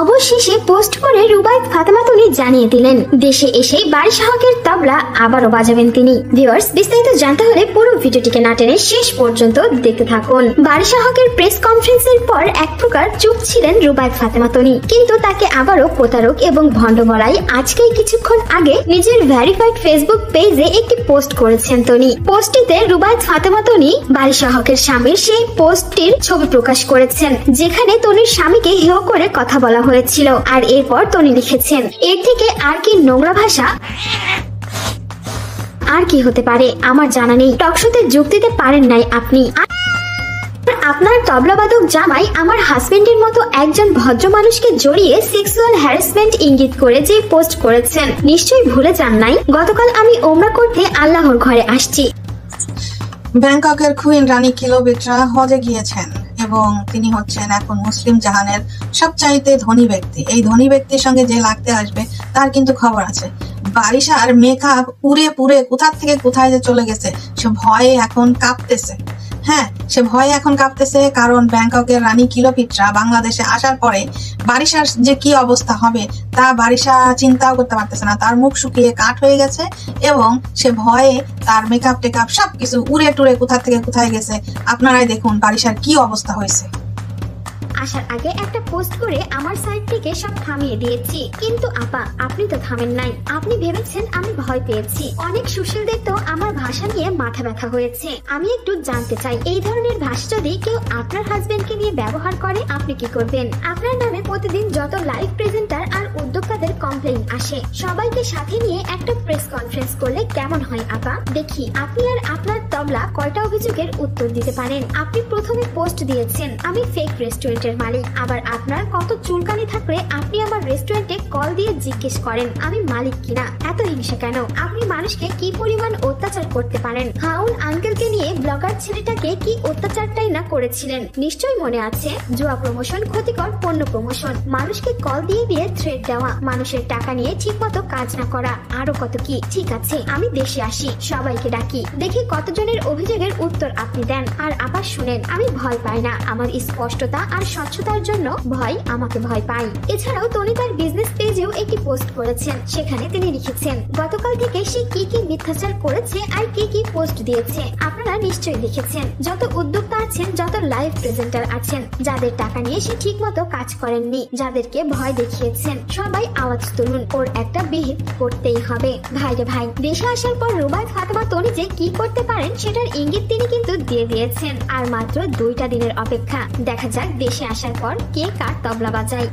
অবশেষে পোস্ট করে রুবায়েত ফাতেমা তনি জানিয়ে দিলেন দেশে এসেই বারিশা হকের তবলা আবারও বাজাবেন তিনি। ভিউয়ার্স, বিস্তারিত জানতে হলে পুরো ভিডিওটিকে না টেনে শেষ পর্যন্ত দেখতে থাকুন। বারিশা হকের প্রেস কনফারেন্সের পর এক প্রকার চুপ ছিলেন রুবায়েত ফাতেমা তনি, কিন্তু তাকে আবারও প্রতারক এবং ভণ্ড বলাই আজকেই কিছুক্ষণ আগে নিজের ভেরিফাইড ফেসবুক পেজে একটি পোস্ট করেছেন তনি। পোস্টটিতে রুবায়েত ফাতেমা তনি বারিশা হকের স্বামীর সেই পোস্টটির ছবি প্রকাশ করেছেন, যেখানে তনির স্বামীকে হেয় করে কথা বলা হয়েছিল। আর এরপর তনি লিখেছেন, এর থেকে আর কি নোংরা ভাষা আর কি হতে পারে আমার জানা নেই। টকশোতে যোগ দিতে পারেন নাই আপনি। আপনার তবলাবাদক জামাই আমার হাজবেন্ডের মতো একজন ভদ্র মানুষকে জড়িয়ে সেক্সুয়াল হ্যারাসমেন্ট ইঙ্গিত করে যে পোস্ট করেছেন, নিশ্চয়ই ভুলে যান নাই গতকাল আমি ওমরা করতে আল্লাহর ঘরে আসছি। ব্যাংককের কুইন রানী কিলোবিট্রা হজে গিয়েছেন এবং তিনি হচ্ছেন এখন মুসলিম জাহানের সবচাইতে ধনী ব্যক্তি। এই ধনী ব্যক্তির সঙ্গে যে লাগতে আসবে তার কিন্তু খবর আছে। বারিশার মেকআপ পুড়ে পুড়ে কোথা থেকে কোথায় যে চলে গেছে, সে ভয়ে এখন কাঁপতেছে। হ্যাঁ, সে ভয়ে এখন কাঁপতেছে, কারণ ব্যাংককের রানী কিলোবিট্রা বাংলাদেশে আসার পরে বারিশার যে কি অবস্থা হবে তা বারিশা চিন্তাও করতে পারতেছে না। তার মুখ শুকিয়ে কাঠ হয়ে গেছে এবং সে ভয়ে তার মেকআপ টেকআপ সবকিছু উড়ে টুড়ে কোথা থেকে কোথায় গেছে। আপনারাই দেখুন বারিশার কি অবস্থা হয়েছে। আসার আগে একটা পোস্ট করে আমার সাইড থেকে সব থামিয়ে দিয়েছি, কিন্তু আপা আপনি তো থামেন নাই। আপনি ভেবেছেন আমি ভয় পেয়েছি। অনেক সুশীলদের তো আমার ভাষা নিয়ে মাথা ব্যথা হয়েছে। আমি একটু জানতে চাই, এই ধরনের ভাষা যদি কেউ আপনার হাজবেন্ডকে নিয়ে ব্যবহার করে আপনি কি করবেন? আপনার নামে প্রতিদিন যত লাইভ প্রেজেন্টার আর উদ্যোক্তাদের কমপ্লেইন আসে, সবাইকে সাথে নিয়ে একটা প্রেস কনফারেন্স করলে কেমন হয় আপা? দেখি আপনি আর আপনার তবলা কয়টা অভিযোগের উত্তর দিতে পারেন। আপনি প্রথমে পোস্ট দিয়েছেন আমি ফেক রেস্টুরেন্টের মালিক, আবার আপনার কত চুলকানি থাকলে আপনি আমার রেস্টুরেন্টে কল দিয়ে জিজ্ঞেস করেন আমি মালিক কিনা। এত হিংসা কেন? আপনি মানুষকে কি পরিমাণ অত্যাচার করতে পারেন? হাউন আঙ্কেলকে নিয়ে ব্লগার ছেলেটাকে কি অত্যাচারটাই না করেছিলেন, নিশ্চয়ই মনে আছে। জুয়া প্রমোশন, ক্ষতিকর পণ্য প্রমোশন, মানুষকে কল দিয়ে দিয়ে থ্রেট দেওয়া, মানুষের টাকা নিয়ে ঠিক মতো কাজ না করা, আরো কত কি। ঠিক আছে, আমি দেশে আসি, সবাইকে ডাকি, দেখি কতজনের অভিযোগের উত্তর আপনি দেন। আর আবার শুনেন, আমি ভয় পাই না, আমার স্পষ্টতা আর স্বচ্ছতার জন্য ভয় আমাকে ভয় পাই। এছাড়াও তনি তার বিজনেস পেজেও একটি পোস্ট করেছেন, সেখানে তিনি লিখেছেন গতকাল থেকে সে কি কি মিথ্যাচার করেছে আর কি কি পোস্ট দিয়েছে আপনারা নিশ্চয়ই দেখেছেন। যত উদ্যোক্তা আছেন, যত লাইভ প্রেজেন্টার আছেন, যাদের টাকা নিয়ে সে ঠিক মতো কাজ করেননি, যাদেরকে ভয় দেখিয়েছেন, সবাই আওয়াজ তুলুন, ওর একটা বিহিত করতেই হবে। ভাইরে ভাই, দেশে আসার পর রুবায়েত ফাতেমা তনি যে কি করতে পারেন সেটার ইঙ্গিত তিনি কিন্তু দিয়ে দিয়েছেন। আর মাত্র 2টা দিনের অপেক্ষা, দেখা যাক দেশে আসার পর কে কার তবলা বাজায়।